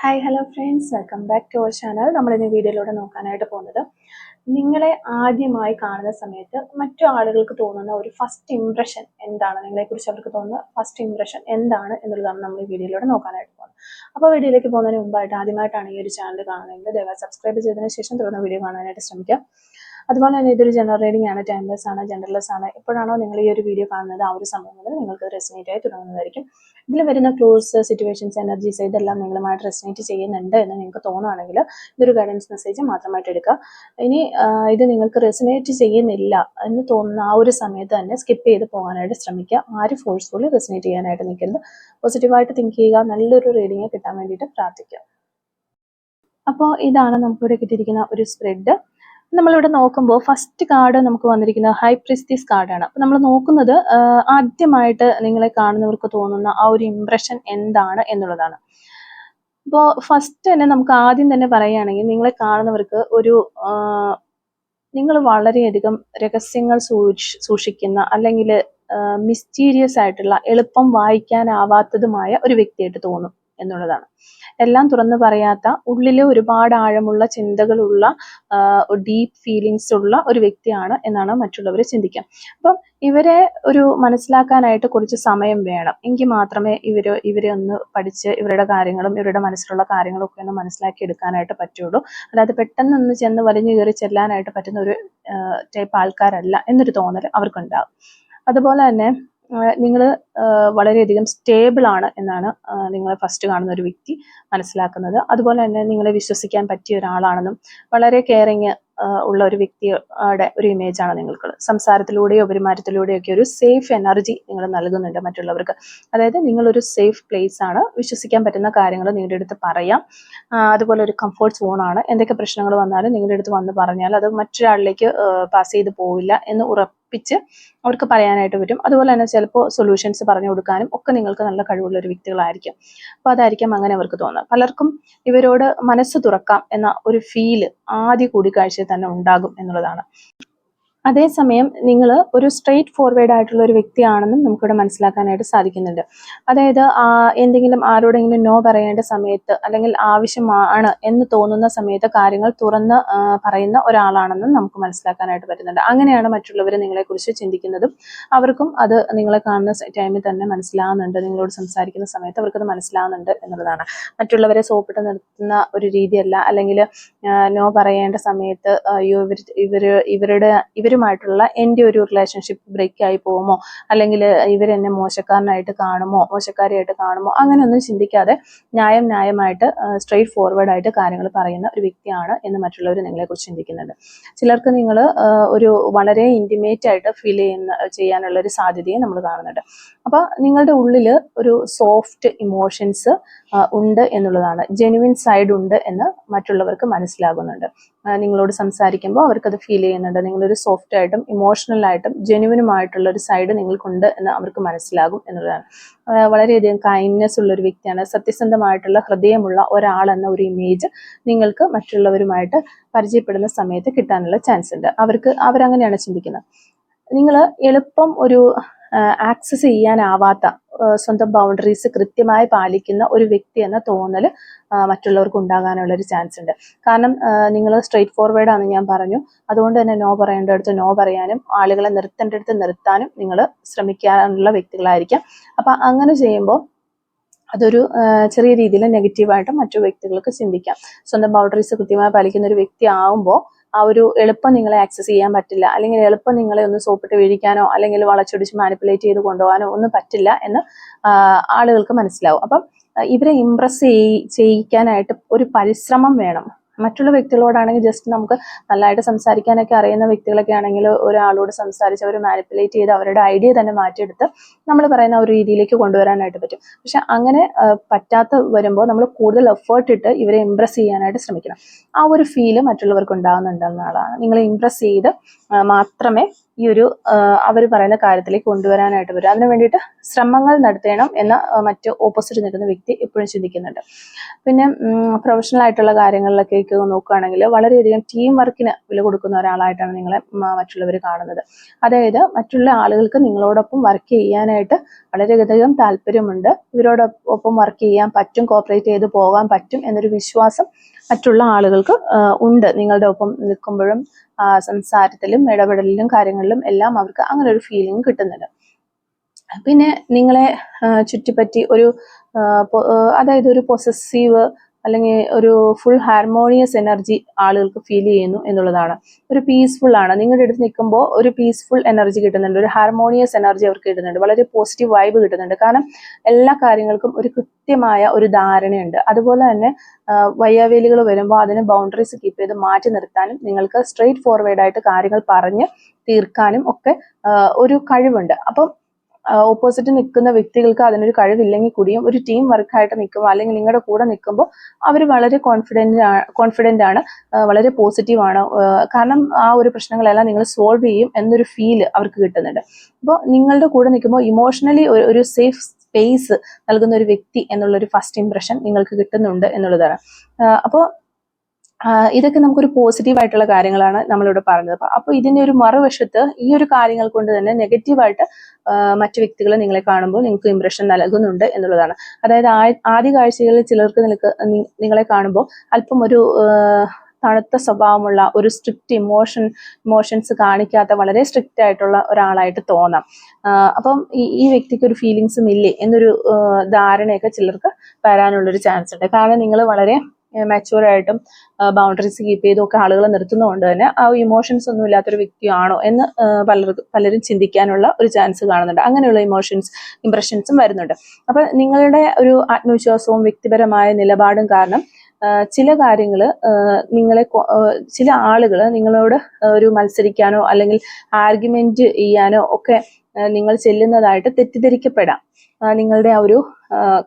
Hi hello friends, welcome back to our channel. നമ്മളിന്ന് വീഡിയോയിലൂടെ നോക്കാനായിട്ട് പോകുന്നത് നിങ്ങളെ ആദ്യമായി കാണുന്ന സമയത്ത് മറ്റു ആളുകൾക്ക് തോന്നുന്ന ഒരു ഫസ്റ്റ് ഇംപ്രഷൻ എന്താണ്, നിങ്ങളെക്കുറിച്ച് അവർക്ക് തോന്നുന്ന ഫസ്റ്റ് ഇംപ്രഷൻ എന്താണ് എന്നുള്ളതാണ് നമ്മൾ ഈ വീഡിയോയിലൂടെ നോക്കാനായിട്ട് പോകുന്നത്. അപ്പോൾ വീഡിയോയിലേക്ക് പോകുന്നതിന് മുമ്പായിട്ട് ആദ്യമായിട്ടാണ് ഈ ഒരു ചാനൽ കാണുന്നതെങ്കിൽ ദയവായി സബ്സ്ക്രൈബ് ചെയ്തതിന് ശേഷം തുടർന്ന് വീഡിയോ കാണാനായിട്ട് ശ്രമിക്കുക. അതുപോലെ തന്നെ ഇതൊരു ജനറൽ റീഡിംഗ് ആണ്, ടൈംലെസ് ആണ്, ജെൻഡർലെസ് ആണ്. എപ്പോഴാണോ നിങ്ങൾ ഈ ഒരു വീഡിയോ കാണുന്നത് ആ ഒരു സമയം മുതൽ നിങ്ങൾക്ക് റെസിനേറ്റ് ആയി തുടങ്ങുന്നതായിരിക്കും. ഇതിൽ വരുന്ന ക്ലോസ്, സിറ്റുവേഷൻസ്, എനർജീസ് ഇതെല്ലാം നിങ്ങളുമായിട്ട് റെസിനേറ്റ് ചെയ്യുന്നുണ്ട് എന്ന് നിങ്ങൾക്ക് തോന്നുകയാണെങ്കിൽ ഇതൊരു ഗൈഡൻസ് മെസ്സേജ് മാത്രമായിട്ട് എടുക്കുക. ഇനി ഇത് നിങ്ങൾക്ക് റെസിനേറ്റ് ചെയ്യുന്നില്ല എന്ന് തോന്നുന്ന ആ ഒരു സമയത്ത് തന്നെ സ്കിപ്പ് ചെയ്ത് പോകാനായിട്ട് ശ്രമിക്കുക. ആരും ഫോഴ്സ്ഫുള്ളി റെസിനേറ്റ് ചെയ്യാനായിട്ട് നിൽക്കരുത്. പോസിറ്റീവായിട്ട് തിങ്ക് ചെയ്യുക, നല്ലൊരു റീഡിങ് കിട്ടാൻ വേണ്ടിയിട്ട് പ്രാർത്ഥിക്കുക. അപ്പോൾ ഇതാണ് നമുക്കിവിടെ കിട്ടിയിരിക്കുന്ന ഒരു സ്പ്രെഡ്. നമ്മളിവിടെ നോക്കുമ്പോൾ ഫസ്റ്റ് കാർഡ് നമുക്ക് വന്നിരിക്കുന്നത് ഹൈ പ്രിസ്റ്റീസ് കാർഡാണ്. അപ്പോൾ നമ്മൾ നോക്കുന്നത് ആദ്യമായിട്ട് നിങ്ങളെ കാണുന്നവർക്ക് തോന്നുന്ന ആ ഒരു ഇംപ്രഷൻ എന്താണ് എന്നുള്ളതാണ്. അപ്പോൾ ഫസ്റ്റ് തന്നെ നമുക്ക് ആദ്യം തന്നെ പറയുകയാണെങ്കിൽ നിങ്ങളെ കാണുന്നവർക്ക് ഒരു നിങ്ങൾ വളരെയധികം രഹസ്യങ്ങൾ സൂക്ഷിക്കുന്ന അല്ലെങ്കിൽ മിസ്റ്റീരിയസ് ആയിട്ടുള്ള എളുപ്പം വായിക്കാനാവാത്തതുമായ ഒരു വ്യക്തിയായിട്ട് തോന്നും എന്നുള്ളതാണ്. എല്ലാം തുറന്നു പറയാത്ത, ഉള്ളിലെ ഒരുപാട് ആഴമുള്ള ചിന്തകളുള്ള, ഡീപ്പ് ഫീലിങ്സ് ഉള്ള ഒരു വ്യക്തിയാണ് എന്നാണ് മറ്റുള്ളവർ ചിന്തിക്കുക. അപ്പം ഇവരെ ഒരു മനസ്സിലാക്കാനായിട്ട് കുറച്ച് സമയം വേണം. എങ്കിൽ മാത്രമേ ഇവരെ ഒന്ന് പഠിച്ച് ഇവരുടെ കാര്യങ്ങളും ഇവരുടെ മനസ്സിലുള്ള കാര്യങ്ങളും ഒക്കെ ഒന്ന് മനസ്സിലാക്കി എടുക്കാനായിട്ട് പറ്റുള്ളൂ. അതായത് പെട്ടെന്ന് ഒന്ന് ചെന്ന് വലിഞ്ഞു കയറി ചെല്ലാനായിട്ട് പറ്റുന്ന ഒരു ടൈപ്പ് ആൾക്കാരല്ല എന്നൊരു തോന്നൽ അവർക്കുണ്ടാകും. അതുപോലെ തന്നെ നിങ്ങൾ വളരെയധികം സ്റ്റേബിൾ ആണ് എന്നാണ് നിങ്ങളെ ഫസ്റ്റ് കാണുന്ന ഒരു വ്യക്തി മനസ്സിലാക്കുന്നത്. അതുപോലെ തന്നെ നിങ്ങളെ വിശ്വസിക്കാൻ പറ്റിയ ഒരാളാണെന്നും വളരെ കെയറിങ് ഉള്ള ഒരു വ്യക്തിയുടെ ഒരു ഇമേജാണ് നിങ്ങൾക്ക്. സംസാരത്തിലൂടെയോ പെരുമാറ്റത്തിലൂടെയോ ഒക്കെ ഒരു സേഫ് എനർജി നിങ്ങൾ നൽകുന്നുണ്ട് മറ്റുള്ളവർക്ക്. അതായത് നിങ്ങളൊരു സേഫ് പ്ലേസ് ആണ്, വിശ്വസിക്കാൻ പറ്റുന്ന കാര്യങ്ങൾ നിങ്ങളുടെ അടുത്ത് പറയാം. അതുപോലെ ഒരു കംഫർട്ട് സോണാണ്. എന്തൊക്കെ പ്രശ്നങ്ങൾ വന്നാലും നിങ്ങളുടെ അടുത്ത് വന്ന് പറഞ്ഞാൽ അത് മറ്റൊരാളിലേക്ക് പാസ് ചെയ്ത് പോവില്ല എന്ന് ഉറപ്പിച്ച് അവർക്ക് പറയാനായിട്ട് പറ്റും. അതുപോലെ തന്നെ ചിലപ്പോൾ സൊല്യൂഷൻസ് പറഞ്ഞു കൊടുക്കാനും ഒക്കെ നിങ്ങൾക്ക് നല്ല കഴിവുള്ള ഒരു വ്യക്തികളായിരിക്കും. അപ്പോൾ അതായിരിക്കും അങ്ങനെ അവർക്ക് തോന്നുക. പലർക്കും ഇവരോട് മനസ്സ് തുറക്കാം എന്ന ഒരു ഫീല് ആദ്യ കൂടിക്കാഴ്ചയിൽ തന്നെ ഉണ്ടാകും എന്നുള്ളതാണ്. അതേസമയം നിങ്ങൾ ഒരു സ്ട്രെയിറ്റ് ഫോർവേഡ് ആയിട്ടുള്ള ഒരു വ്യക്തിയാണെന്നും നമുക്കിവിടെ മനസ്സിലാക്കാനായിട്ട് സാധിക്കുന്നുണ്ട്. അതായത് എന്തെങ്കിലും ആരോടെങ്കിലും നോ പറയേണ്ട സമയത്ത് അല്ലെങ്കിൽ ആവശ്യമാണ് എന്ന് തോന്നുന്ന സമയത്ത് കാര്യങ്ങൾ തുറന്ന് പറയുന്ന ഒരാളാണെന്നും നമുക്ക് മനസ്സിലാക്കാനായിട്ട് പറ്റുന്നുണ്ട്. അങ്ങനെയാണ് മറ്റുള്ളവർ നിങ്ങളെക്കുറിച്ച് ചിന്തിക്കുന്നതും അവർക്കും അത് നിങ്ങളെ കാണുന്ന ടൈമിൽ തന്നെ മനസ്സിലാവുന്നുണ്ട്. നിങ്ങളോട് സംസാരിക്കുന്ന സമയത്ത് അവർക്കത് മനസ്സിലാവുന്നുണ്ട് എന്നുള്ളതാണ്. മറ്റുള്ളവരെ സോപ്പിട്ട് നിർത്തുന്ന ഒരു രീതിയല്ല, അല്ലെങ്കിൽ നോ പറയേണ്ട സമയത്ത് അയ്യോ ഇവരുമായിട്ടുള്ള എൻ്റെ ഒരു റിലേഷൻഷിപ്പ് ബ്രേക്ക് ആയി പോകുമോ, അല്ലെങ്കിൽ ഇവരെന്നെ മോശക്കാരിയായിട്ട് കാണുമോ, അങ്ങനെയൊന്നും ചിന്തിക്കാതെ ന്യായമായിട്ട് സ്ട്രെയിറ്റ് ഫോർവേഡ് ആയിട്ട് കാര്യങ്ങൾ പറയുന്ന ഒരു വ്യക്തിയാണ് എന്ന് മറ്റുള്ളവർ നിങ്ങളെക്കുറിച്ച് ചിന്തിക്കുന്നുണ്ട്. ചിലർക്ക് നിങ്ങൾ ഒരു വളരെ ഇൻറ്റിമേറ്റ് ആയിട്ട് ഫീൽ ചെയ്യാനുള്ള ഒരു സാധ്യതയും നമ്മൾ കാണുന്നുണ്ട്. അപ്പോൾ നിങ്ങളുടെ ഉള്ളിൽ ഒരു സോഫ്റ്റ് ഇമോഷൻസ് ഉണ്ട് എന്നുള്ളതാണ്, ജെനുവിൻ സൈഡ് ഉണ്ട് എന്ന് മറ്റുള്ളവർക്ക് മനസ്സിലാകുന്നുണ്ട്. നിങ്ങളോട് സംസാരിക്കുമ്പോൾ അവർക്കത് ഫീൽ ചെയ്യുന്നുണ്ട്. നിങ്ങളൊരു സോഫ്റ്റ് ആയിട്ടും ഇമോഷണലായിട്ടും ജെനുവിനുമായിട്ടുള്ള ഒരു സൈഡ് നിങ്ങൾക്കുണ്ട് എന്ന് അവർക്ക് മനസ്സിലാകും എന്നുള്ളതാണ്. വളരെയധികം കൈൻഡ്നെസ് ഉള്ള ഒരു വ്യക്തിയാണ്. സത്യസന്ധമായിട്ടുള്ള ഹൃദയമുള്ള ഒരാളെന്ന ഒരു ഇമേജ് നിങ്ങൾക്ക് മറ്റുള്ളവരുമായിട്ട് പരിചയപ്പെടുന്ന സമയത്ത് കിട്ടാനുള്ള ചാൻസ് ഉണ്ട്. അവരങ്ങനെയാണ് ചിന്തിക്കുന്നത്. നിങ്ങൾ എളുപ്പം ഒരു ആക്സസ് ചെയ്യാനാവാത്ത, സ്വന്തം ബൗണ്ടറീസ് കൃത്യമായി പാലിക്കുന്ന ഒരു വ്യക്തി എന്ന തോന്നൽ മറ്റുള്ളവർക്ക് ഉണ്ടാകാനുള്ള ഒരു ചാൻസ് ഉണ്ട്. കാരണം നിങ്ങൾ സ്ട്രെയിറ്റ് ഫോർവേഡ് ആണെന്ന് ഞാൻ പറഞ്ഞു. അതുകൊണ്ട് തന്നെ നോ പറയേണ്ടടുത്ത് നോ പറയാനും ആളുകളെ നിർത്തേണ്ടടുത്ത് നിർത്താനും നിങ്ങൾ ശ്രമിക്കാനുള്ള വ്യക്തികളായിരിക്കാം. അപ്പം അങ്ങനെ ചെയ്യുമ്പോൾ അതൊരു ചെറിയ രീതിയിൽ നെഗറ്റീവായിട്ട് മറ്റു വ്യക്തികൾക്ക് ചിന്തിക്കാം. സ്വന്തം ബൗണ്ടറീസ് കൃത്യമായി പാലിക്കുന്ന ഒരു വ്യക്തി ആവുമ്പോൾ ആ ഒരു എളുപ്പം നിങ്ങളെ ആക്സസ് ചെയ്യാൻ പറ്റില്ല, അല്ലെങ്കിൽ എളുപ്പം നിങ്ങളെ ഒന്ന് സോപ്പിട്ട് വീഴിക്കാനോ അല്ലെങ്കിൽ വളച്ചൊടിച്ച് മാനിപ്പുലേറ്റ് ചെയ്ത് കൊണ്ടുപോകാനോ ഒന്നും പറ്റില്ല എന്ന് ആളുകൾക്ക് മനസ്സിലാവും. അപ്പം ഇവരെ ഇംപ്രസ് ചെയ്യിക്കാനായിട്ട് ഒരു പരിശ്രമം വേണം. മറ്റുള്ള വ്യക്തികളോടാണെങ്കിൽ ജസ്റ്റ് നമുക്ക് നല്ലതായിട്ട് സംസാരിക്കാനൊക്കെ അറിയുന്ന വ്യക്തികളൊക്കെ ആണെങ്കിൽ ഒരാളോട് സംസാരിച്ച് അവർ മാനിപ്പുലേറ്റ് ചെയ്ത് അവരുടെ ഐഡിയ തന്നെ മാറ്റിയെടുത്ത് നമ്മൾ പറയുന്ന ഒരു രീതിയിലേക്ക് കൊണ്ടുവരാനായിട്ട് പറ്റും. പക്ഷെ അങ്ങനെ പറ്റാത്ത വരുമ്പോൾ നമ്മൾ കൂടുതൽ എഫേർട്ട് ഇട്ട് ഇവരെ ഇംപ്രസ് ചെയ്യാനായിട്ട് ശ്രമിക്കണം. ആ ഒരു ഫീല് മറ്റുള്ളവർക്ക് ഉണ്ടാകുന്നുണ്ടെന്നാണ്. നിങ്ങളെ ഇംപ്രസ് ചെയ്ത് മാത്രമേ ഈ ഒരു അവർ പറയുന്ന കാര്യത്തിലേക്ക് കൊണ്ടുവരാനായിട്ട് വരും. അതിനു വേണ്ടിയിട്ട് ശ്രമങ്ങൾ നടത്തണം എന്ന മറ്റ് ഓപ്പോസിറ്റ് നിൽക്കുന്ന വ്യക്തി എപ്പോഴും ചിന്തിക്കുന്നുണ്ട്. പിന്നെ പ്രൊഫഷണൽ ആയിട്ടുള്ള കാര്യങ്ങളിലൊക്കെ നോക്കുകയാണെങ്കിൽ വളരെയധികം ടീം വർക്കിന് വില കൊടുക്കുന്ന ഒരാളായിട്ടാണ് നിങ്ങളെ മറ്റുള്ളവർ കാണുന്നത്. അതായത് മറ്റുള്ള ആളുകൾക്ക് നിങ്ങളോടൊപ്പം വർക്ക് ചെയ്യാനായിട്ട് വളരെയധികം താല്പര്യമുണ്ട്, ഇവരോടൊപ്പം വർക്ക് ചെയ്യാൻ പറ്റും, കോപ്പറേറ്റ് ചെയ്ത് പോകാൻ പറ്റും എന്നൊരു വിശ്വാസം മറ്റുള്ള ആളുകൾക്ക് ഉണ്ട്. നിങ്ങളുടെ ഒപ്പം നിൽക്കുമ്പോഴും സംസാരത്തിലും ഇടപെടലിലും കാര്യങ്ങളിലും എല്ലാം അവർക്ക് അങ്ങനെ ഒരു ഫീലിംഗ് കിട്ടുന്നുണ്ട്. പിന്നെ നിങ്ങളെ ചുറ്റിപ്പറ്റി ഒരു അതായത് ഒരു പൊസസീവ് അല്ലെങ്കിൽ ഒരു ഫുൾ ഹാർമോണിയസ് എനർജി ആളുകൾക്ക് ഫീൽ ചെയ്യുന്നു എന്നുള്ളതാണ്. ഒരു പീസ്ഫുൾ ആണ്, നിങ്ങളുടെ അടുത്ത് നിൽക്കുമ്പോൾ ഒരു പീസ്ഫുൾ എനർജി കിട്ടുന്നുണ്ട്, ഒരു ഹാർമോണിയസ് എനർജി അവർക്ക് കിട്ടുന്നുണ്ട്, വളരെ പോസിറ്റീവ് വൈബ് കിട്ടുന്നുണ്ട്. കാരണം എല്ലാ കാര്യങ്ങൾക്കും ഒരു കൃത്യമായ ഒരു ധാരണയുണ്ട്. അതുപോലെ തന്നെ വയ്യാവേലികൾ വരുമ്പോൾ അതിന് ബൗണ്ടറീസ് കീപ്പ് ചെയ്ത് മാറ്റി നിർത്താനും നിങ്ങൾക്ക് സ്ട്രെയിറ്റ് ഫോർവേഡ് ആയിട്ട് കാര്യങ്ങൾ പറഞ്ഞ് തീർക്കാനും ഒക്കെ ഒരു കഴിവുണ്ട്. അപ്പം ഓപ്പോസിറ്റ് നിൽക്കുന്ന വ്യക്തികൾക്ക് അതിനൊരു കൂടിയും ഒരു ടീം വർക്കായിട്ട് നിൽക്കുമ്പോൾ അല്ലെങ്കിൽ നിങ്ങളുടെ കൂടെ നിൽക്കുമ്പോൾ അവർ വളരെ കോൺഫിഡൻ്റ് ആണ്, വളരെ പോസിറ്റീവ് ആണ്. കാരണം ആ ഒരു പ്രശ്നങ്ങളെല്ലാം നിങ്ങൾ സോൾവ് ചെയ്യും എന്നൊരു ഫീൽ അവർക്ക് കിട്ടുന്നുണ്ട്. അപ്പോൾ നിങ്ങളുടെ കൂടെ നിൽക്കുമ്പോൾ ഇമോഷണലി ഒരു സേഫ് സ്പേസ് നൽകുന്ന ഒരു വ്യക്തി എന്നുള്ളൊരു ഫസ്റ്റ് ഇംപ്രഷൻ നിങ്ങൾക്ക് കിട്ടുന്നുണ്ട് എന്നുള്ളതാണ്. അപ്പോൾ ഇതൊക്കെ നമുക്കൊരു പോസിറ്റീവ് ആയിട്ടുള്ള കാര്യങ്ങളാണ് നമ്മളിവിടെ പറഞ്ഞത്. അപ്പോൾ ഇതിന്റെ ഒരു മറുവശത്ത് ഈ ഒരു കാര്യങ്ങൾ കൊണ്ട് തന്നെ നെഗറ്റീവായിട്ട് മറ്റു വ്യക്തികൾ നിങ്ങളെ കാണുമ്പോൾ നിങ്ങൾക്ക് ഇംപ്രഷൻ നൽകുന്നുണ്ട് എന്നുള്ളതാണ്. അതായത് ആദ്യ കാഴ്ചകളിൽ ചിലർക്ക് നിങ്ങളെ കാണുമ്പോൾ അല്പം ഒരു തണുത്ത സ്വഭാവമുള്ള ഒരു സ്ട്രിക്റ്റ് ഇമോഷൻസ് കാണിക്കാത്ത വളരെ സ്ട്രിക്റ്റ് ആയിട്ടുള്ള ഒരാളായിട്ട് തോന്നാം. അപ്പം ഈ വ്യക്തിക്ക് ഒരു ഫീലിങ്സും ഇല്ലേ എന്നൊരു ധാരണയൊക്കെ ചിലർക്ക് വരാനുള്ളൊരു ചാൻസ് ഉണ്ട്. കാരണം നിങ്ങൾ വളരെ മാച്യൂർ ആയിട്ടും ബൗണ്ടറീസ് കീപ്പ് ചെയ്തും ഒക്കെ ആളുകളെ നിർത്തുന്നതുകൊണ്ട് തന്നെ ആ ഇമോഷൻസ് ഒന്നും ഇല്ലാത്തൊരു വ്യക്തിയാണോ എന്ന് പലരും ചിന്തിക്കാനുള്ള ഒരു ചാൻസ് കാണുന്നുണ്ട്. അങ്ങനെയുള്ള ഇംപ്രഷൻസും വരുന്നുണ്ട്. അപ്പൊ നിങ്ങളുടെ ഒരു ആത്മവിശ്വാസവും വ്യക്തിപരമായ നിലപാടും കാരണം ചില കാര്യങ്ങൾ ചില ആളുകൾ നിങ്ങളോട് ഒരു മത്സരിക്കാനോ അല്ലെങ്കിൽ ആർഗ്യുമെന്റ് ചെയ്യാനോ ഒക്കെ നിങ്ങൾ ചെല്ലുന്നതായിട്ട് തെറ്റിദ്ധരിക്കപ്പെടാം. നിങ്ങളുടെ ആ ഒരു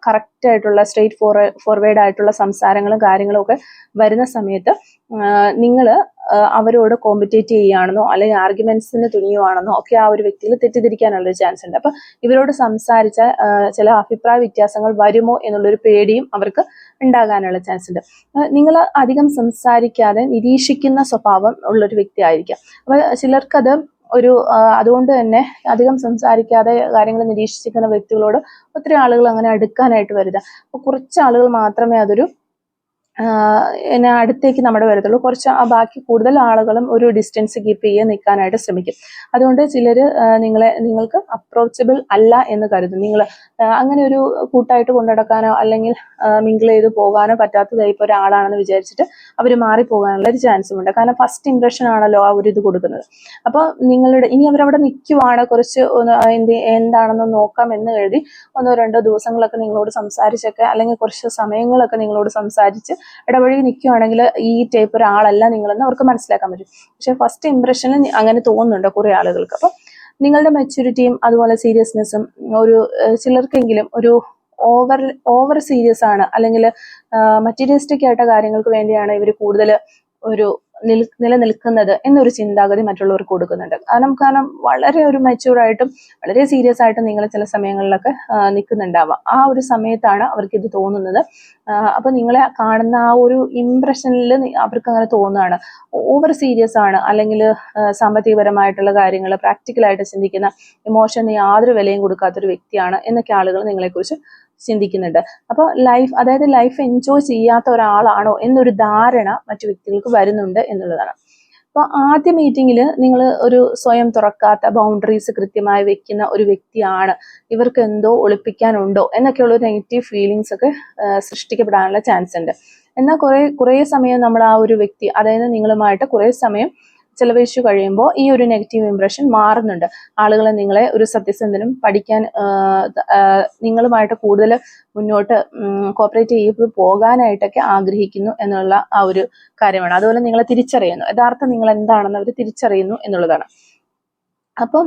കറക്റ്റ് ആയിട്ടുള്ള സ്ട്രെയിറ്റ് ഫോർവേഡ് ആയിട്ടുള്ള സംസാരങ്ങളും കാര്യങ്ങളും ഒക്കെ വരുന്ന സമയത്ത് നിങ്ങൾ അവരോട് കോമ്പറ്റേറ്റ് ചെയ്യുകയാണെന്നോ അല്ലെങ്കിൽ ആർഗ്യുമെന്റ്സിന് തുനിയുവാണെന്നോ ഒക്കെ ആ ഒരു വ്യക്തിയിൽ തെറ്റിദ്ധരിക്കാനുള്ളൊരു ചാൻസ് ഉണ്ട്. അപ്പൊ ഇവരോട് സംസാരിച്ച ചില അഭിപ്രായ വ്യത്യാസങ്ങൾ വരുമോ എന്നുള്ളൊരു പേടിയും അവർക്ക് ഉണ്ടാകാനുള്ള ചാൻസ് ഉണ്ട്. നിങ്ങൾ അധികം സംസാരിക്കാതെ നിരീക്ഷിക്കുന്ന സ്വഭാവം ഉള്ളൊരു വ്യക്തി ആയിരിക്കാം. അപ്പൊ ചിലർക്കത് അതുകൊണ്ട് തന്നെ അധികം സംസാരിക്കാതെ കാര്യങ്ങൾ നിരീക്ഷിക്കുന്ന വ്യക്തികളോട് ഒത്തിരി ആളുകൾ അങ്ങനെ അടുക്കാനായിട്ട് വരിക. അപ്പൊ കുറച്ച് ആളുകൾ മാത്രമേ അതൊരു അടുത്തേക്ക് നമ്മുടെ വരത്തുള്ളൂ. ബാക്കി കൂടുതൽ ആളുകളും ഒരു ഡിസ്റ്റൻസ് കീപ്പ് ചെയ്യാൻ നിൽക്കാനായിട്ട് ശ്രമിക്കും. അതുകൊണ്ട് ചിലര് നിങ്ങൾക്ക് അപ്രോച്ചബിൾ അല്ല എന്ന് കരുതും. നിങ്ങൾ അങ്ങനെ ഒരു കൂട്ടായിട്ട് കൊണ്ടുനടക്കാനോ അല്ലെങ്കിൽ മിങ്കിൾ ചെയ്ത് പോകാനോ പറ്റാത്തതായി ഇപ്പോൾ ഒരാളാണെന്ന് വിചാരിച്ചിട്ട് അവർ മാറിപ്പോകാനുള്ള ഒരു ചാൻസും ഉണ്ട്. കാരണം ഫസ്റ്റ് ഇംപ്രഷൻ ആണല്ലോ ആ ഒരു ഇത് കൊടുക്കുന്നത്. അപ്പോൾ ഇനി അവരവിടെ നിൽക്കുവാണ്, കുറച്ച് എന്താണെന്ന് നോക്കാം എന്ന് കരുതി 1-2 ദിവസങ്ങളൊക്കെ നിങ്ങളോട് സംസാരിച്ചൊക്കെ അല്ലെങ്കിൽ കുറച്ച് സമയങ്ങളൊക്കെ നിങ്ങളോട് സംസാരിച്ച് ഇടവഴി നിൽക്കുകയാണെങ്കിൽ ഈ ടൈപ്പ് ഒരാളല്ല നിങ്ങളെന്ന് അവർക്ക് മനസ്സിലാക്കാൻ പറ്റും. പക്ഷെ ഫസ്റ്റ് ഇംപ്രഷനിൽ അങ്ങനെ തോന്നുന്നുണ്ട് കുറെ ആളുകൾക്ക്. അപ്പൊ നിങ്ങളുടെ മെച്യൂരിറ്റിയും അതുപോലെ സീരിയസ്നെസ്സും ചിലർക്കെങ്കിലും ഒരു ഓവർ സീരിയസ് ആണ്, അല്ലെങ്കിൽ മറ്റീരിയലിസ്റ്റിക് ആയിട്ട് കാര്യങ്ങൾക്ക് വേണ്ടിയാണ് ഇവർ കൂടുതൽ ഒരു നിലനിൽക്കുന്നത് എന്നൊരു ചിന്താഗതി മറ്റുള്ളവർക്ക് കൊടുക്കുന്നുണ്ട്. കാരണം വളരെ ഒരു മെച്യൂർഡായിട്ടും വളരെ സീരിയസ് ആയിട്ടും നിങ്ങൾ ചില സമയങ്ങളിലൊക്കെ നിൽക്കുന്നുണ്ടാവാം. ആ ഒരു സമയത്താണ് അവർക്ക് ഇത് തോന്നുന്നത്. അപ്പൊ നിങ്ങളെ കാണുന്ന ആ ഒരു ഇംപ്രഷനിൽ അവർക്ക് അങ്ങനെ തോന്നുകയാണ് ഓവർ സീരിയസ് ആണ്, അല്ലെങ്കിൽ സാമ്പത്തികപരമായിട്ടുള്ള കാര്യങ്ങൾ പ്രാക്ടിക്കലായിട്ട് ചിന്തിക്കുന്ന, ഇമോഷന് യാതൊരു വിലയും കൊടുക്കാത്തൊരു വ്യക്തിയാണ് എന്നൊക്കെ ആളുകൾ നിങ്ങളെക്കുറിച്ച് ചിന്തിക്കുന്നുണ്ട്. അപ്പോൾ ലൈഫ് എൻജോയ് ചെയ്യാത്ത ഒരാളാണോ എന്നൊരു ധാരണ മറ്റു വ്യക്തികൾക്ക് വരുന്നുണ്ട് എന്നുള്ളതാണ്. അപ്പോൾ ആദ്യ മീറ്റിങ്ങിൽ നിങ്ങൾ ഒരു സ്വയം തുറക്കാത്ത, ബൗണ്ടറീസ് കൃത്യമായി വെക്കുന്ന ഒരു വ്യക്തിയാണ്, ഇവർക്ക് എന്തോ ഒളിപ്പിക്കാനുണ്ടോ എന്നൊക്കെയുള്ള ഒരു നെഗറ്റീവ് ഫീലിങ്സ് ഒക്കെ സൃഷ്ടിക്കപ്പെടാനുള്ള ചാൻസ് ഉണ്ട്. എന്നാൽ കുറേ സമയം നമ്മൾ ആ ഒരു വ്യക്തി, അതായത് നിങ്ങളുമായിട്ട് കുറേ സമയം ചെലവഴിച്ചു കഴിയുമ്പോൾ ഈ ഒരു നെഗറ്റീവ് ഇംപ്രഷൻ മാറുന്നുണ്ട്. ആളുകൾ നിങ്ങളെ ഒരു സത്യസന്ധനും പഠിക്കാൻ നിങ്ങളുമായിട്ട് കൂടുതൽ മുന്നോട്ട് കോപ്പറേറ്റ് ചെയ്ത് പോകാനായിട്ടൊക്കെ ആഗ്രഹിക്കുന്നു എന്നുള്ള ആ ഒരു കാര്യമാണ്. അതുപോലെ നിങ്ങളെ തിരിച്ചറിയുന്നു, യഥാർത്ഥം നിങ്ങൾ എന്താണെന്ന് അവർ തിരിച്ചറിയുന്നു എന്നുള്ളതാണ്. അപ്പം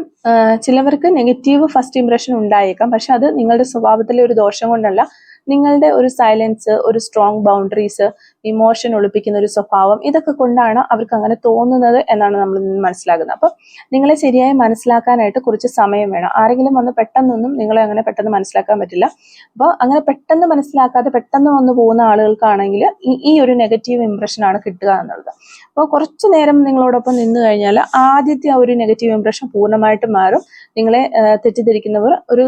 ചിലവർക്ക് നെഗറ്റീവ് ഫസ്റ്റ് ഇംപ്രഷൻ ഉണ്ടായേക്കാം, പക്ഷെ അത് നിങ്ങളുടെ സ്വഭാവത്തിലെ ഒരു ദോഷം കൊണ്ടല്ല, നിങ്ങളുടെ ഒരു സൈലൻസ്, ഒരു സ്ട്രോങ് ബൗണ്ടറീസ്, ഇമോഷൻ ഒളിപ്പിക്കുന്ന ഒരു സ്വഭാവം, ഇതൊക്കെ കൊണ്ടാണ് അവർക്ക് അങ്ങനെ തോന്നുന്നത് എന്നാണ് നമ്മൾ മനസ്സിലാക്കുന്നത്. അപ്പോൾ നിങ്ങളെ ശരിയായി മനസ്സിലാക്കാനായിട്ട് കുറച്ച് സമയം വേണം. ആരെങ്കിലും വന്ന് പെട്ടെന്നൊന്നും നിങ്ങളെ അങ്ങനെ പെട്ടെന്ന് മനസ്സിലാക്കാൻ പറ്റില്ല. അപ്പോൾ അങ്ങനെ പെട്ടെന്ന് മനസ്സിലാക്കാതെ പെട്ടെന്ന് വന്നു പോകുന്ന ആളുകൾക്കാണെങ്കിൽ ഈ ഒരു നെഗറ്റീവ് ഇംപ്രഷനാണ് കിട്ടുക എന്നുള്ളത്. അപ്പോൾ കുറച്ചു നേരം നിങ്ങളോടൊപ്പം നിന്ന് കഴിഞ്ഞാൽ ആദ്യത്തെ ആ ഒരു നെഗറ്റീവ് ഇംപ്രഷൻ പൂർണ്ണമായിട്ടും മാറും. നിങ്ങളെ തെറ്റിദ്ധരിക്കുന്നവർ ഒരു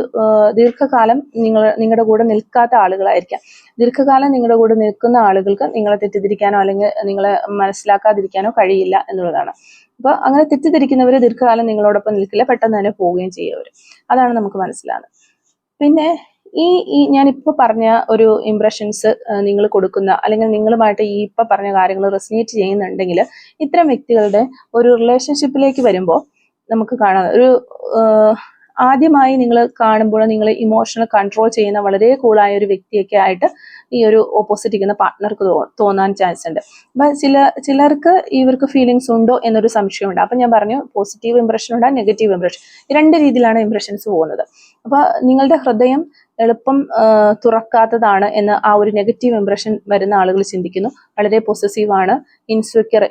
ദീർഘകാലം നിങ്ങളുടെ കൂടെ നിൽക്കാത്ത ആളുകളായിരിക്കാം. ദീർഘകാലം നിങ്ങളുടെ കൂടെ നിൽക്കുന്ന ആളുകൾക്ക് നിങ്ങളെ തെറ്റിദ്ധരിക്കാനോ അല്ലെങ്കിൽ നിങ്ങളെ മനസ്സിലാക്കാതിരിക്കാനോ കഴിയില്ല എന്നുള്ളതാണ്. അപ്പോൾ അങ്ങനെ തെറ്റിദ്ധരിക്കുന്നവർ ദീർഘകാലം നിങ്ങളോടൊപ്പം നിൽക്കില്ല, പെട്ടെന്ന് തന്നെ പോവുകയും ചെയ്യുന്നവർ. അതാണ് നമുക്ക് മനസ്സിലാകുന്നത്. പിന്നെ ഈ ഞാനിപ്പോൾ പറഞ്ഞ ഒരു ഇംപ്രഷൻസ് നിങ്ങൾ കൊടുക്കുന്ന അല്ലെങ്കിൽ നിങ്ങളുമായിട്ട് ഈ ഇപ്പം പറഞ്ഞ കാര്യങ്ങൾ റെസിനേറ്റ് ചെയ്യുന്നുണ്ടെങ്കിൽ ഇത്തരം വ്യക്തികളുടെ ഒരു റിലേഷൻഷിപ്പിലേക്ക് വരുമ്പോൾ നമുക്ക് കാണാം, ഒരു ആദ്യമായി നിങ്ങൾ കാണുമ്പോൾ നിങ്ങൾ ഇമോഷണൽ കൺട്രോൾ ചെയ്യുന്ന വളരെ കൂളായ ഒരു വ്യക്തിയൊക്കെ ആയിട്ട് ഈ ഒരു ഓപ്പോസിറ്റ് ഇരിക്കുന്ന പാർട്ട്ണർക്ക് തോന്നാൻ ചാൻസ് ഉണ്ട്. അപ്പം ചിലർക്ക് ഇവർക്ക് ഫീലിങ്സ് ഉണ്ടോ എന്നൊരു സംശയമുണ്ട്. അപ്പം ഞാൻ പറഞ്ഞു, പോസിറ്റീവ് ഇംപ്രഷൻ ഉണ്ട്, നെഗറ്റീവ് ഇംപ്രഷൻ, രണ്ട് രീതിയിലാണ് ഇംപ്രഷൻസ് പോകുന്നത്. അപ്പോൾ നിങ്ങളുടെ ഹൃദയം എളുപ്പം തുറക്കാത്തതാണ് എന്ന് ആ ഒരു നെഗറ്റീവ് ഇംപ്രഷൻ വരുന്ന ആളുകൾ ചിന്തിക്കുന്നു. വളരെ പൊസസീവ് ആണ്, ഇൻസെക്യൂർ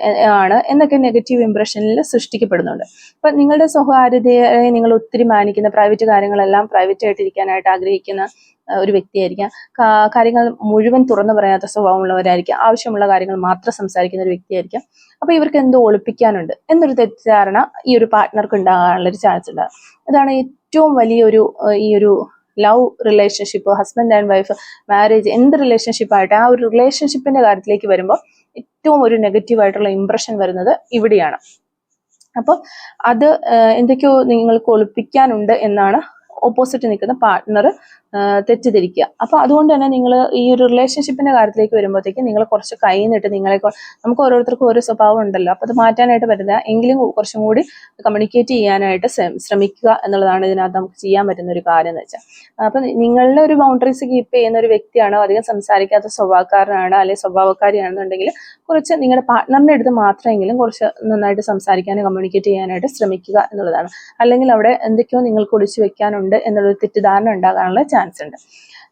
ആണ് എന്നൊക്കെ നെഗറ്റീവ് ഇംപ്രഷനിൽ സൃഷ്ടിക്കപ്പെടുന്നുണ്ട്. അപ്പം നിങ്ങളുടെ സ്വകാര്യതയെ നിങ്ങൾ ഒത്തിരി മാനിക്കുന്ന, പ്രൈവറ്റ് കാര്യങ്ങളെല്ലാം പ്രൈവറ്റ് ആയിട്ടിരിക്കാനായിട്ട് ആഗ്രഹിക്കുന്ന ഒരു വ്യക്തിയായിരിക്കാം. കാര്യങ്ങൾ മുഴുവൻ തുറന്നു പറയാത്ത സ്വഭാവമുള്ളവരായിരിക്കാം. ആവശ്യമുള്ള കാര്യങ്ങൾ മാത്രം സംസാരിക്കുന്ന ഒരു വ്യക്തിയായിരിക്കാം. അപ്പൊ ഇവർക്ക് എന്തോ ഒളിപ്പിക്കാനുണ്ട് എന്നൊരു തെറ്റിദ്ധാരണ ഈ ഒരു പാർട്ട്ണർക്ക് ഉണ്ടാകാനുള്ളൊരു ചാൻസ് ഉണ്ട്. അതാണ് ഏറ്റവും വലിയൊരു ഈ ഒരു love relationship, husband and wife, marriage, എന്ത് റിലേഷൻഷിപ്പ് ആയിട്ട് ആ ഒരു റിലേഷൻഷിപ്പിന്റെ കാര്യത്തിലേക്ക് വരുമ്പോൾ ഏറ്റവും ഒരു നെഗറ്റീവ് ആയിട്ടുള്ള ഇംപ്രഷൻ വരുന്നത് ഇവിടെയാണ്. അപ്പോൾ അത് എന്തൊക്കെയോ നിങ്ങൾക്ക് ഒളിപ്പിക്കാനുണ്ട് എന്നാണ് ഓപ്പോസിറ്റ് നിൽക്കുന്ന പാർട്ട്ണർ തെറ്റിദ്ധരിക്കുക. അപ്പോൾ അതുകൊണ്ട് തന്നെ നിങ്ങൾ ഈ ഒരു റിലേഷൻഷിപ്പിന്റെ കാര്യത്തിലേക്ക് വരുമ്പോഴത്തേക്ക് നിങ്ങൾ കുറച്ച് കൈ നിട്ട് നമുക്ക് ഓരോരുത്തർക്കും ഓരോ സ്വഭാവം ഉണ്ടല്ലോ, അപ്പോൾ അത് മാറ്റാനായിട്ട് പറ്റില്ല. എങ്കിലും കുറച്ചും കൂടി കമ്മ്യൂണിക്കേറ്റ് ചെയ്യാനായിട്ട് ശ്രമിക്കുക എന്നുള്ളതാണ് ഇതിനകത്ത് നമുക്ക് ചെയ്യാൻ പറ്റുന്ന ഒരു കാര്യം എന്ന് വെച്ചാൽ. അപ്പം നിങ്ങളുടെ ഒരു ബൗണ്ടറീസ് കീപ്പ് ചെയ്യുന്ന ഒരു വ്യക്തിയാണോ, അധികം സംസാരിക്കാത്ത സ്വഭാവക്കാരനാണ് അല്ലെങ്കിൽ സ്വഭാവക്കാരിയാണെന്നുണ്ടെങ്കിൽ കുറച്ച് നിങ്ങളുടെ പാർട്ട്ണറിന്റെ അടുത്ത് മാത്രമെങ്കിലും കുറച്ച് നന്നായിട്ട് സംസാരിക്കാനും കമ്മ്യൂണിക്കേറ്റ് ചെയ്യാനായിട്ട് ശ്രമിക്കുക എന്നുള്ളതാണ്. അല്ലെങ്കിൽ അവിടെ എന്തൊക്കെയോ നിങ്ങൾക്ക് ഒളിച്ചു വെക്കാനുണ്ട് എന്നുള്ളൊരു തെറ്റിദ്ധാരണ ഉണ്ടാകാനുള്ള ചാൻസ് ഉണ്ട്.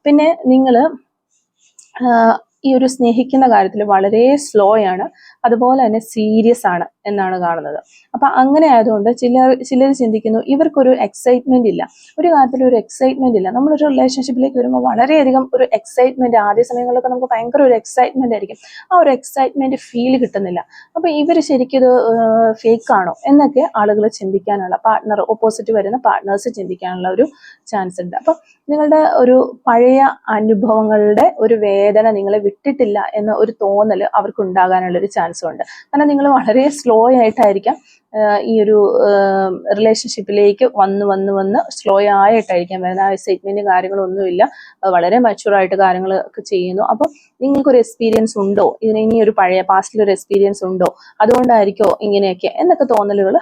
പിന്നെ നിങ്ങൾ ഈ ഒരു സ്നേഹിക്കുന്ന കാര്യത്തിൽ വളരെ സ്ലോ ആണ്, അതുപോലെ തന്നെ സീരിയസ് ആണ് എന്നാണ് കാണുന്നത്. അപ്പൊ അങ്ങനെ ആയതുകൊണ്ട് ചിലർ ചിന്തിക്കുന്നു ഇവർക്കൊരു എക്സൈറ്റ്മെന്റ് ഇല്ല, ഒരു കാര്യത്തിൽ ഒരു എക്സൈറ്റ്മെന്റ് ഇല്ല. നമ്മളൊരു റിലേഷൻഷിപ്പിലേക്ക് വരുമ്പോൾ വളരെയധികം ഒരു എക്സൈറ്റ്മെന്റ്, ആദ്യ സമയങ്ങളിലൊക്കെ നമുക്ക് ഭയങ്കര ഒരു എക്സൈറ്റ്മെന്റ് ആയിരിക്കും, ആ ഒരു എക്സൈറ്റ്മെന്റ് ഫീൽ കിട്ടുന്നില്ല. അപ്പൊ ഇവർ ശരിക്കും ഇത് ഫേക്ക് ആണോ എന്നൊക്കെ ആളുകൾ ചിന്തിക്കാനുള്ള, പാർട്ട്ണർ ഓപ്പോസിറ്റ് വരുന്ന പാർട്ട്നേഴ്സ് ചിന്തിക്കാനുള്ള ഒരു ചാൻസ് ഉണ്ട്. അപ്പൊ നിങ്ങളുടെ ഒരു പഴയ അനുഭവങ്ങളുടെ ഒരു വേദന നിങ്ങളെ വിട്ടിട്ടില്ല എന്ന ഒരു തോന്നൽ അവർക്ക് ഉണ്ടാകാനുള്ള ഒരു ചാൻസും ഉണ്ട്. കാരണം നിങ്ങൾ വളരെ സ്ലോ ആയിട്ടായിരിക്കാം ഈ ഒരു റിലേഷൻഷിപ്പിലേക്ക് വന്ന് സ്ലോ ആയിട്ടായിരിക്കാം വരുന്നത്. ആ എക്സൈറ്റ്മെന്റും കാര്യങ്ങളൊന്നുമില്ല, വളരെ മച്ചുവറായിട്ട് കാര്യങ്ങളൊക്കെ ചെയ്യുന്നു. അപ്പം നിങ്ങൾക്കൊരു എക്സ്പീരിയൻസ് ഉണ്ടോ, ഇതിന് ഇനി ഒരു പഴയ പാസ്റ്റിലൊരു എക്സ്പീരിയൻസ് ഉണ്ടോ, അതുകൊണ്ടായിരിക്കോ ഇങ്ങനെയൊക്കെ എന്നൊക്കെ തോന്നലുകൾ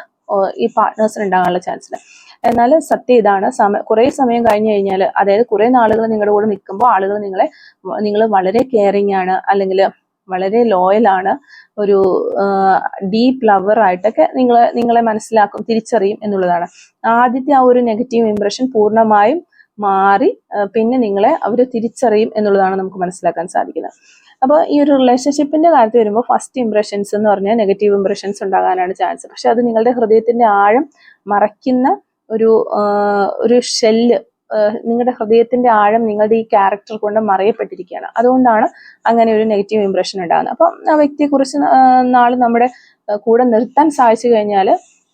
ഈ പാർട്ട്നേഴ്സിന് ഉണ്ടാകാനുള്ള ചാൻസ് ഉണ്ട്. എന്നാൽ സത്യം ഇതാണ്, കുറേ സമയം കഴിഞ്ഞു കഴിഞ്ഞാൽ, അതായത് കുറേ നാളുകൾ നിങ്ങളുടെ കൂടെ നിൽക്കുമ്പോൾ ആളുകൾ നിങ്ങൾ വളരെ കെയറിങ് ആണ്, അല്ലെങ്കിൽ വളരെ ലോയലാണ്, ഒരു ഡീപ്പ് ലവർ ആയിട്ടൊക്കെ നിങ്ങളെ മനസ്സിലാക്കും, തിരിച്ചറിയും എന്നുള്ളതാണ്. ആദ്യത്തെ ആ ഒരു നെഗറ്റീവ് ഇംപ്രഷൻ പൂർണ്ണമായും മാറി പിന്നെ നിങ്ങളെ അവർ തിരിച്ചറിയും എന്നുള്ളതാണ് നമുക്ക് മനസ്സിലാക്കാൻ സാധിക്കുന്നത്. അപ്പോൾ ഈ ഒരു റിലേഷൻഷിപ്പിന്റെ കാര്യത്തിൽ വരുമ്പോൾ ഫസ്റ്റ് ഇംപ്രഷൻസ് എന്ന് പറഞ്ഞാൽ നെഗറ്റീവ് ഇംപ്രഷൻസ് ഉണ്ടാകാനാണ് ചാൻസ്. പക്ഷെ അത് നിങ്ങളുടെ ഹൃദയത്തിന്റെ ആഴം മറയ്ക്കുന്ന ഒരു ഷെല്ല്, നിങ്ങളുടെ ഹൃദയത്തിന്റെ ആഴം നിങ്ങളുടെ ഈ ക്യാരക്ടർ കൊണ്ട് മറയപ്പെട്ടിരിക്കുകയാണ്. അതുകൊണ്ടാണ് അങ്ങനെ ഒരു നെഗറ്റീവ് ഇംപ്രഷൻ ഉണ്ടാകുന്നത്. അപ്പം ആ വ്യക്തിയെ കുറിച്ച് നാൾ നമ്മുടെ കൂടെ നിർത്താൻ സാധിച്ചു കഴിഞ്ഞാൽ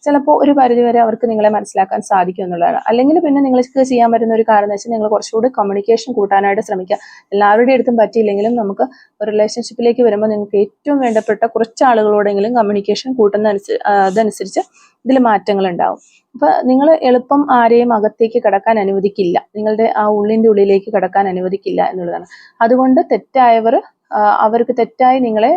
ചിലപ്പോൾ ഒരു പരിധിവരെ അവർക്ക് നിങ്ങളെ മനസ്സിലാക്കാൻ സാധിക്കും എന്നുള്ളതാണ്. അല്ലെങ്കിൽ പിന്നെ നിങ്ങൾക്ക് ചെയ്യാൻ പറ്റുന്ന ഒരു കാര്യം എന്ന് വെച്ചാൽ നിങ്ങൾ കുറച്ചുകൂടി കമ്മ്യൂണിക്കേഷൻ കൂട്ടാനായിട്ട് ശ്രമിക്കുക. എല്ലാവരുടെ അടുത്തും പറ്റിയില്ലെങ്കിലും നമുക്ക് ഒരു റിലേഷൻഷിപ്പിലേക്ക് വരുമ്പോൾ നിങ്ങൾക്ക് ഏറ്റവും വേണ്ടപ്പെട്ട കുറച്ച് ആളുകളോടെങ്കിലും കമ്മ്യൂണിക്കേഷൻ അതനുസരിച്ച് ഇതിൽ മാറ്റങ്ങൾ ഉണ്ടാവും. അപ്പൊ നിങ്ങൾ എളുപ്പം ആരെയും അകത്തേക്ക് കടക്കാൻ അനുവദിക്കില്ല, നിങ്ങളുടെ ആ ഉള്ളിന്റെ ഉള്ളിലേക്ക് കടക്കാൻ അനുവദിക്കില്ല എന്നുള്ളതാണ്. അതുകൊണ്ട് അവർക്ക് തെറ്റായി നിങ്ങളെ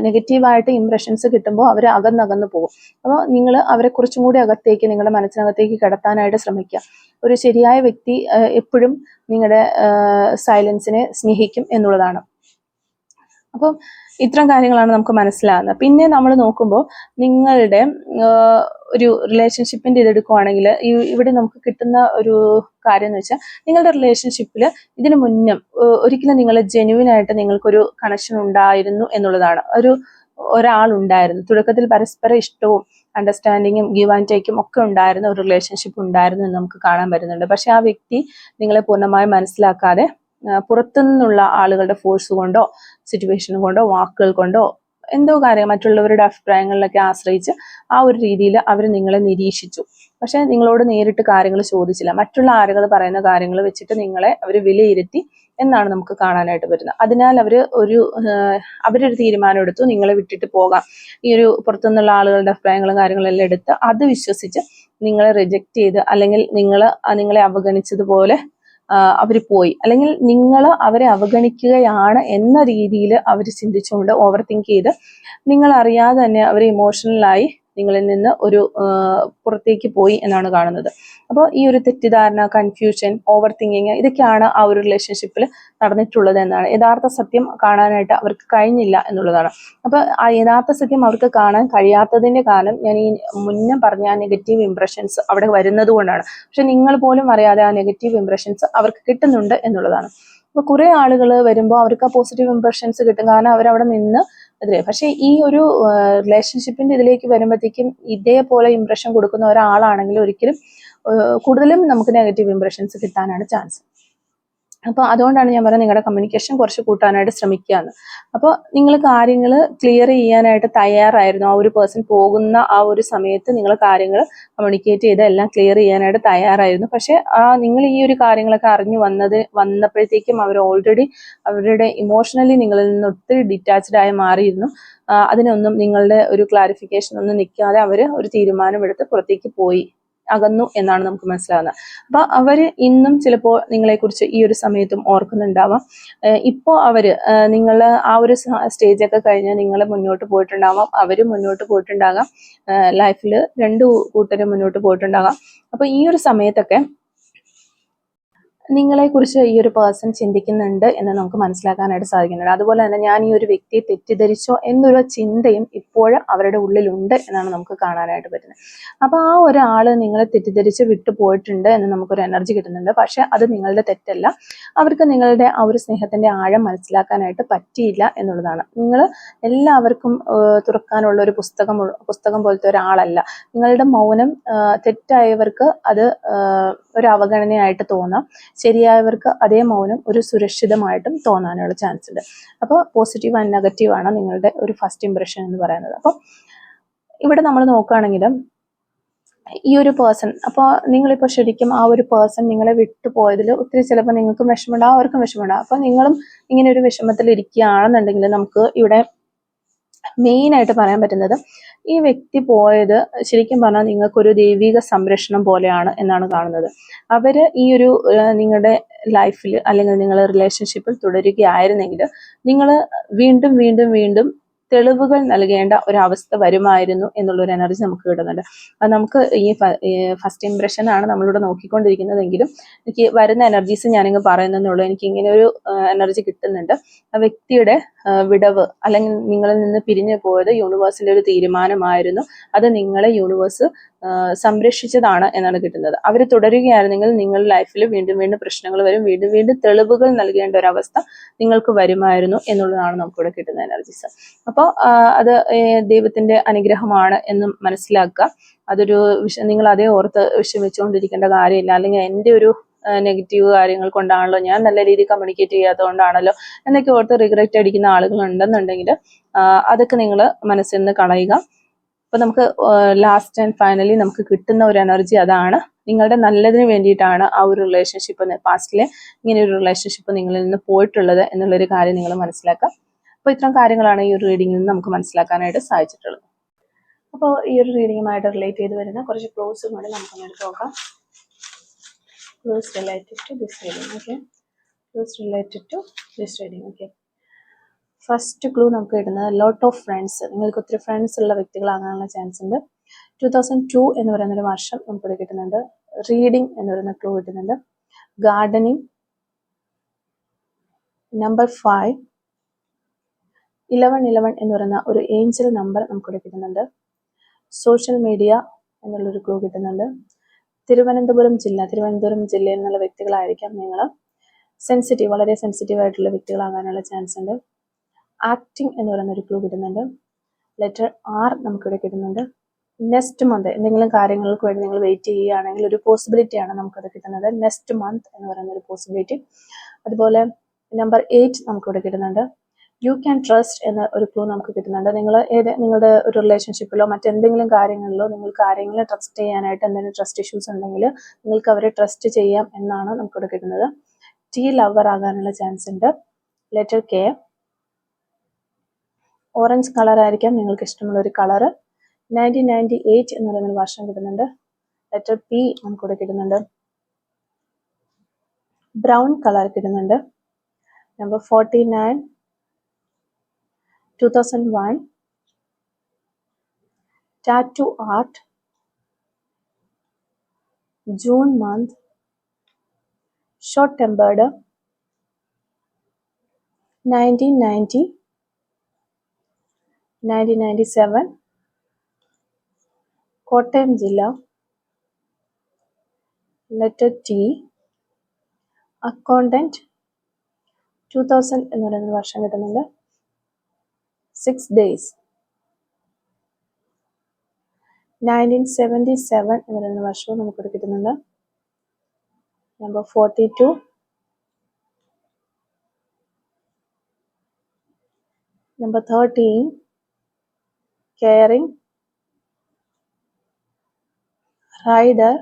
നെഗറ്റീവായിട്ട് ഇംപ്രഷൻസ് കിട്ടുമ്പോൾ അവർ അകന്നകന്നു പോകും. അപ്പോൾ നിങ്ങൾ അവരെ കുറച്ചും കൂടി അകത്തേക്ക്, നിങ്ങളുടെ മനസ്സിനകത്തേക്ക് കടത്താനായിട്ട് ശ്രമിക്കുക. ഒരു ശരിയായ വ്യക്തി എപ്പോഴും നിങ്ങളുടെ സൈലൻസിനെ സ്നേഹിക്കും എന്നുള്ളതാണ്. അപ്പം ഇത്തരം കാര്യങ്ങളാണ് നമുക്ക് മനസ്സിലാകുന്നത്. പിന്നെ നമ്മൾ നോക്കുമ്പോൾ നിങ്ങളുടെ ഒരു റിലേഷൻഷിപ്പിന്റെ ഇതെടുക്കുവാണെങ്കിൽ ഇവിടെ നമുക്ക് കിട്ടുന്ന ഒരു കാര്യം എന്ന് വെച്ചാൽ നിങ്ങളുടെ റിലേഷൻഷിപ്പിൽ ഇതിനു മുന്നും ഒരിക്കലും നിങ്ങൾ ജെന്യുവൻ ആയിട്ട് നിങ്ങൾക്കൊരു കണക്ഷൻ ഉണ്ടായിരുന്നു എന്നുള്ളതാണ്. ഒരാളുണ്ടായിരുന്നു തുടക്കത്തിൽ പരസ്പര ഇഷ്ടവും അണ്ടർസ്റ്റാൻഡിങ്ങും ഗീവ് ആൻഡ് ടേക്കും ഒക്കെ ഉണ്ടായിരുന്ന ഒരു റിലേഷൻഷിപ്പ് ഉണ്ടായിരുന്നു എന്ന് നമുക്ക് കാണാൻ പറ്റുന്നുണ്ട്. പക്ഷെ ആ വ്യക്തി നിങ്ങളെ പൂർണ്ണമായും മനസ്സിലാക്കാതെ പുറത്തുനിന്നുള്ള ആളുകളുടെ ഫോഴ്സ് കൊണ്ടോ സിറ്റുവേഷൻ കൊണ്ടോ വാക്കുകൾ കൊണ്ടോ എന്തോ കാര്യം മറ്റുള്ളവരുടെ അഭിപ്രായങ്ങളിലൊക്കെ ആശ്രയിച്ച് ആ ഒരു രീതിയിൽ അവർ നിങ്ങളെ നിരീക്ഷിച്ചു. പക്ഷെ നിങ്ങളോട് നേരിട്ട് കാര്യങ്ങൾ ചോദിച്ചില്ല. മറ്റുള്ള ആളുകൾ പറയുന്ന കാര്യങ്ങൾ വെച്ചിട്ട് നിങ്ങളെ അവർ വിലയിരുത്തി എന്നാണ് നമുക്ക് കാണാനായിട്ട് പറ്റുന്നത്. അതിനാൽ അവരൊരു തീരുമാനം എടുത്തു, നിങ്ങളെ വിട്ടിട്ട് പോകാം. ഈ ഒരു പുറത്തുനിന്നുള്ള ആളുകളുടെ അഭിപ്രായങ്ങളും കാര്യങ്ങളെല്ലാം എടുത്ത് അത് വിശ്വസിച്ച് നിങ്ങളെ റിജക്റ്റ് ചെയ്ത് അല്ലെങ്കിൽ നിങ്ങളെ അവഗണിച്ചതുപോലെ അവർ പോയി, അല്ലെങ്കിൽ നിങ്ങൾ അവരെ അവഗണിക്കുകയാണ് എന്ന രീതിയിൽ അവർ ചിന്തിച്ചുകൊണ്ട് ഓവർ തിങ്ക് ചെയ്ത് നിങ്ങൾ അറിയാതെ തന്നെ അവർ ഇമോഷണലായി നിങ്ങളിൽ നിന്ന് പുറത്തേക്ക് പോയി എന്നാണ് കാണുന്നത്. അപ്പോൾ ഈ ഒരു തെറ്റിദ്ധാരണ, കൺഫ്യൂഷൻ, ഓവർ തിങ്കിങ് ഇതൊക്കെയാണ് ആ ഒരു റിലേഷൻഷിപ്പിൽ നടന്നിട്ടുള്ളത് എന്നാണ്. യഥാർത്ഥ സത്യം കാണാനായിട്ട് അവർക്ക് കഴിഞ്ഞില്ല എന്നുള്ളതാണ്. അപ്പോൾ ആ യഥാർത്ഥ സത്യം അവർക്ക് കാണാൻ കഴിയാത്തതിന്റെ കാരണം ഞാൻ ഈ മുന്നേ പറഞ്ഞ ആ നെഗറ്റീവ് ഇംപ്രഷൻസ് അവിടെ വരുന്നത് കൊണ്ടാണ്. പക്ഷെ നിങ്ങൾ പോലും അറിയാതെ ആ നെഗറ്റീവ് ഇംപ്രഷൻസ് അവർക്ക് കിട്ടുന്നുണ്ട് എന്നുള്ളതാണ്. അപ്പൊ കുറെ ആളുകൾ വരുമ്പോൾ അവർക്ക് ആ പോസിറ്റീവ് ഇംപ്രഷൻസ് കിട്ടും, കാരണം അവരവിടെ നിന്ന് എതിരെ. പക്ഷെ ഈ ഒരു റിലേഷൻഷിപ്പിന്റെ ഇതിലേക്ക് വരുമ്പോഴത്തേക്കും ഇതേപോലെ ഇംപ്രഷൻ കൊടുക്കുന്ന ഒരാളാണെങ്കിൽ ഒരിക്കലും കൂടുതലും നമുക്ക് നെഗറ്റീവ് ഇംപ്രഷൻസ് കിട്ടാനാണ് ചാൻസ്. അപ്പോൾ അതുകൊണ്ടാണ് ഞാൻ പറയുന്നത് നിങ്ങളുടെ കമ്മ്യൂണിക്കേഷൻ കുറച്ച് കൂട്ടാനായിട്ട് ശ്രമിക്കുകയെന്ന്. അപ്പോൾ നിങ്ങൾ കാര്യങ്ങൾ ക്ലിയർ ചെയ്യാനായിട്ട് തയ്യാറായിരുന്നു. ആ ഒരു പേഴ്സൺ പോകുന്ന ആ ഒരു സമയത്ത് നിങ്ങൾ കാര്യങ്ങൾ കമ്മ്യൂണിക്കേറ്റ് ചെയ്ത് എല്ലാം ക്ലിയർ ചെയ്യാനായിട്ട് തയ്യാറായിരുന്നു. പക്ഷെ നിങ്ങൾ ഈ ഒരു കാര്യങ്ങളൊക്കെ അറിഞ്ഞു വന്നപ്പോഴത്തേക്കും അവർ ഓൾറെഡി അവരുടെ ഇമോഷണലി നിങ്ങളിൽ നിന്ന് ഒത്തിരി ഡിറ്റാച്ച്ഡ് ആയി മാറിയിരുന്നു. അതിനൊന്നും നിങ്ങളുടെ ഒരു ക്ലാരിഫിക്കേഷൻ ഒന്നും നിൽക്കാതെ അവർ ഒരു തീരുമാനമെടുത്ത് പുറത്തേക്ക് പോയി, അകന്നു എന്നാണ് നമുക്ക് മനസ്സിലാകുന്നത്. അപ്പൊ അവര് ഇന്നും ചിലപ്പോൾ നിങ്ങളെക്കുറിച്ച് ഈ ഒരു സമയത്തും ഓർക്കുന്നുണ്ടാവാം. ഇപ്പോൾ നിങ്ങൾ ആ ഒരു സ്റ്റേജൊക്കെ കഴിഞ്ഞ് നിങ്ങൾ മുന്നോട്ട് പോയിട്ടുണ്ടാവാം, അവര് മുന്നോട്ട് പോയിട്ടുണ്ടാകാം, ലൈഫിൽ രണ്ടു കൂട്ടരും മുന്നോട്ട് പോയിട്ടുണ്ടാകാം. അപ്പൊ ഈ ഒരു സമയത്തൊക്കെ നിങ്ങളെക്കുറിച്ച് ഈ ഒരു പേഴ്സൺ ചിന്തിക്കുന്നുണ്ട് എന്ന് നമുക്ക് മനസ്സിലാക്കാനായിട്ട് സാധിക്കുന്നുണ്ട്. അതുപോലെ തന്നെ ഞാൻ ഈ ഒരു വ്യക്തിയെ തെറ്റിദ്ധരിച്ചോ എന്നൊരു ചിന്തയും ഇപ്പോഴും അവരുടെ ഉള്ളിലുണ്ട് എന്നാണ് നമുക്ക് കാണാനായിട്ട് പറ്റുന്നത്. അപ്പോൾ ആ ഒരാൾ നിങ്ങളെ തെറ്റിദ്ധരിച്ച് വിട്ടു പോയിട്ടുണ്ട് എന്ന് നമുക്കൊരു എനർജി കിട്ടുന്നുണ്ട്. പക്ഷെ അത് നിങ്ങളുടെ തെറ്റല്ല. അവർക്ക് നിങ്ങളുടെ ആ ഒരു സ്നേഹത്തിന്റെ ആഴം മനസ്സിലാക്കാനായിട്ട് പറ്റിയില്ല എന്നുള്ളതാണ്. നിങ്ങൾ എല്ലാവർക്കും തുറക്കാനുള്ള ഒരു പുസ്തകം പോലത്തെ ഒരാളല്ല. നിങ്ങളുടെ മൗനം തെറ്റായവർക്ക് അത് ഒരു അവഗണനയായിട്ട് തോന്നാം, ശരിയായവർക്ക് അതേ മൗനം ഒരു സുരക്ഷിതമായിട്ടും തോന്നാനുള്ള ചാൻസ് ഉണ്ട്. അപ്പോൾ പോസിറ്റീവ് ആൻഡ് നെഗറ്റീവ് ആണ് നിങ്ങളുടെ ഒരു ഫസ്റ്റ് ഇംപ്രഷൻ എന്ന് പറയുന്നത്. അപ്പോൾ ഇവിടെ നമ്മൾ നോക്കുകയാണെങ്കിൽ ഈ ഒരു പേഴ്സൺ, അപ്പോൾ നിങ്ങളിപ്പോൾ ശരിക്കും ആ ഒരു പേഴ്സൺ നിങ്ങളെ വിട്ടുപോയതിൽ ഒത്തിരി ചിലപ്പോൾ നിങ്ങൾക്കും വിഷമമുണ്ടാകും, അവർക്കും വിഷമമുണ്ടാകും. അപ്പോൾ നിങ്ങളും ഇങ്ങനെ ഒരു വിഷമത്തിൽ ഇരിക്കുകയാണെന്നുണ്ടെങ്കിൽ നമുക്ക് ഇവിടെ മെയിൻ ആയിട്ട് പറയാൻ പറ്റുന്നത് ഈ വ്യക്തി പോയത് ശരിക്കും പറഞ്ഞാൽ നിങ്ങൾക്കൊരു ദൈവിക സംരക്ഷണം പോലെയാണ് എന്നാണ് കാണുന്നത്. അവര് ഈ ഒരു നിങ്ങളുടെ ലൈഫിൽ അല്ലെങ്കിൽ നിങ്ങളുടെ റിലേഷൻഷിപ്പിൽ തുടരുകയായിരുന്നെങ്കിൽ നിങ്ങൾ വീണ്ടും വീണ്ടും വീണ്ടും തെളിവുകൾ നൽകേണ്ട ഒരവസ്ഥ വരുമായിരുന്നു എന്നുള്ളൊരു എനർജി നമുക്ക് കിട്ടുന്നുണ്ട്. അത് നമുക്ക് ഈ ഫസ്റ്റ് ഇംപ്രഷൻ ആണ് നമ്മളിവിടെ നോക്കിക്കൊണ്ടിരിക്കുന്നതെങ്കിലും എനിക്ക് വരുന്ന എനർജീസ് ഞാനിങ്ങ് പറയുന്നതെന്നുള്ളൂ. എനിക്ക് ഇങ്ങനെ ഒരു എനർജി കിട്ടുന്നുണ്ട്. ആ വ്യക്തിയുടെ വിടവ് അല്ലെങ്കിൽ നിങ്ങളിൽ നിന്ന് പിരിഞ്ഞു പോയത് യൂണിവേഴ്സിന്റെ ഒരു തീരുമാനമായിരുന്നു. അത് നിങ്ങളെ യൂണിവേഴ്സ് സംരക്ഷിച്ചതാണ് എന്നാണ് കിട്ടുന്നത്. അവർ തുടരുകയായിരുന്നെങ്കിൽ നിങ്ങളുടെ ലൈഫിൽ വീണ്ടും വീണ്ടും പ്രശ്നങ്ങൾ വരും, വീണ്ടും വീണ്ടും തെളിവുകൾ നൽകേണ്ട ഒരവസ്ഥ നിങ്ങൾക്ക് വരുമായിരുന്നു എന്നുള്ളതാണ് നമുക്കിവിടെ കിട്ടുന്ന എനർജീസ്. അപ്പോൾ അത് ദൈവത്തിന്റെ അനുഗ്രഹമാണ് എന്നും മനസ്സിലാക്കുക. അതൊരു നിങ്ങൾ അതേ ഓർത്ത് വിഷമിച്ചുകൊണ്ടിരിക്കേണ്ട കാര്യമില്ല. അല്ലെങ്കിൽ എൻ്റെ ഒരു നെഗറ്റീവ് കാര്യങ്ങൾ കൊണ്ടാണല്ലോ, ഞാൻ നല്ല രീതിയിൽ കമ്മ്യൂണിക്കേറ്റ് ചെയ്യാത്തതുകൊണ്ടാണല്ലോ എന്നൊക്കെ ഓർത്ത് റിഗ്രറ്റ് അടിക്കുന്ന ആളുകൾ ഉണ്ടെന്നുണ്ടെങ്കിൽ അതൊക്കെ നിങ്ങൾ മനസ്സിൽ നിന്ന് കളയുക. അപ്പൊ നമുക്ക് ലാസ്റ്റ് ആൻഡ് ഫൈനലി നമുക്ക് കിട്ടുന്ന ഒരു എനർജി അതാണ്. നിങ്ങളുടെ നല്ലതിന് വേണ്ടിയിട്ടാണ് ആ ഒരു റിലേഷൻഷിപ്പ്, പാസ്റ്റിലെ ഇങ്ങനെ ഒരു റിലേഷൻഷിപ്പ് നിങ്ങളിൽ നിന്ന് പോയിട്ടുള്ളത് എന്നുള്ളൊരു കാര്യം നിങ്ങൾ മനസ്സിലാക്കുക. അപ്പോൾ ഇത്തരം കാര്യങ്ങളാണ് ഈ ഒരു റീഡിങ്ങിൽ നിന്ന് നമുക്ക് മനസ്സിലാക്കാനായിട്ട് സാധിച്ചിട്ടുള്ളത്. അപ്പോൾ ഈ ഒരു റീഡിങ്ങുമായിട്ട് റിലേറ്റ് ചെയ്ത് വരുന്ന കുറച്ച് ക്ലോസും കൂടി നമുക്കൊന്ന് എടുത്ത് നോക്കാം. Clues related to this reading, okay? Clues related to this reading, okay? First clue നമുക്ക് കിട്ടുന്നത് ലോട്ട് ഓഫ് ഫ്രണ്ട്സ്. നിങ്ങൾക്ക് ഒത്തിരി ഫ്രണ്ട്സ് ഉള്ള വ്യക്തികളാകാനുള്ള ചാൻസ് ഉണ്ട്. 2002 എന്ന് പറയുന്നൊരു വർഷം നമുക്കിത് കിട്ടുന്നുണ്ട്. റീഡിങ് എന്ന് പറയുന്ന ക്ലൂ കിട്ടുന്നുണ്ട്. ഗാർഡനിങ്, നമ്പർ 5, 1111 എന്ന് പറയുന്ന ഒരു ഏഞ്ചൽ നമ്പർ നമുക്കിവിടെ കിട്ടുന്നുണ്ട്. സോഷ്യൽ മീഡിയ എന്നുള്ളൊരു ക്ലൂ കിട്ടുന്നുണ്ട്. തിരുവനന്തപുരം ജില്ലയിൽ നിന്നുള്ള വ്യക്തികളായിരിക്കാം നിങ്ങൾ. വളരെ സെൻസിറ്റീവ് ആയിട്ടുള്ള വ്യക്തികളാകാനുള്ള ചാൻസ് ഉണ്ട്. ആക്ടിങ് എന്ന് പറയുന്ന ഒരു ക്ലൂ കിട്ടുന്നുണ്ട്. ലെറ്റർ R നമുക്കിവിടെ കിട്ടുന്നുണ്ട്. നെക്സ്റ്റ് മന്ത് എന്തെങ്കിലും കാര്യങ്ങൾക്ക് വേണ്ടി നിങ്ങൾ വെയിറ്റ് ചെയ്യുകയാണെങ്കിൽ ഒരു പോസിബിലിറ്റിയാണ് നമുക്കത് കിട്ടുന്നത്. നെക്സ്റ്റ് മന്ത് എന്ന് പറയുന്ന ഒരു പോസിബിലിറ്റി. അതുപോലെ നമ്പർ 8 നമുക്കിവിടെ കിട്ടുന്നുണ്ട്. യു ക്യാൻ ട്രസ്റ്റ് എന്ന ഒരു ക്ലൂ നമുക്ക് കിട്ടുന്നുണ്ട്. നിങ്ങളുടെ ഒരു റിലേഷൻഷിപ്പിലോ മറ്റെന്തെങ്കിലും കാര്യങ്ങളിലോ നിങ്ങൾക്ക് ആരെങ്കിലും ട്രസ്റ്റ് ചെയ്യാനായിട്ട് എന്തെങ്കിലും ട്രസ്റ്റ് ഇഷ്യൂസ് ഉണ്ടെങ്കിൽ നിങ്ങൾക്ക് അവരെ ട്രസ്റ്റ് ചെയ്യാം എന്നാണ് നമുക്കിവിടെ കിട്ടുന്നത്. ലവർ ആകാനുള്ള ചാൻസ് ഉണ്ട്. Letter K. ഓറഞ്ച് കളർ ആയിരിക്കാം നിങ്ങൾക്ക് ഇഷ്ടമുള്ള ഒരു കളറ്. 1998 എന്ന് പറയുന്നൊരു വർഷം കിട്ടുന്നുണ്ട്. ലെറ്റർ P നമുക്കിവിടെ കിട്ടുന്നുണ്ട്. ബ്രൗൺ കളർ കിട്ടുന്നുണ്ട്. Number 49, 2001. Tattoo art, June month, short tempered, 1990, 1997, Kottayam ജില്ല. Letter T. അക്കൗണ്ടന്റ്, 2000 എന്ന് പറയുന്ന വർഷം കിട്ടുന്നുണ്ട്. 6 days, 1977 എന്ന് പറയുന്ന വർഷവും നമുക്കിവിടെ കിട്ടുന്നുണ്ട്. Number 42, number 13, caring, rider,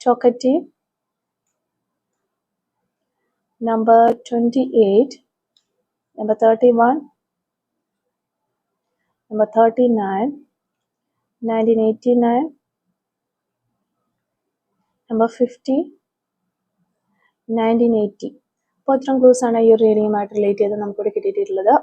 talkative. Number 28, number 31, number 39, 1989, number 50, 1980. അപ്പോൾ ഇത്രയും ക്ലൂസ് ആണ് ഈ ഒരു റീഡിങ്ങുമായിട്ട് റിലേറ്റ് ചെയ്ത് നമുക്കിവിടെ കിട്ടിയിട്ടുള്ളത്.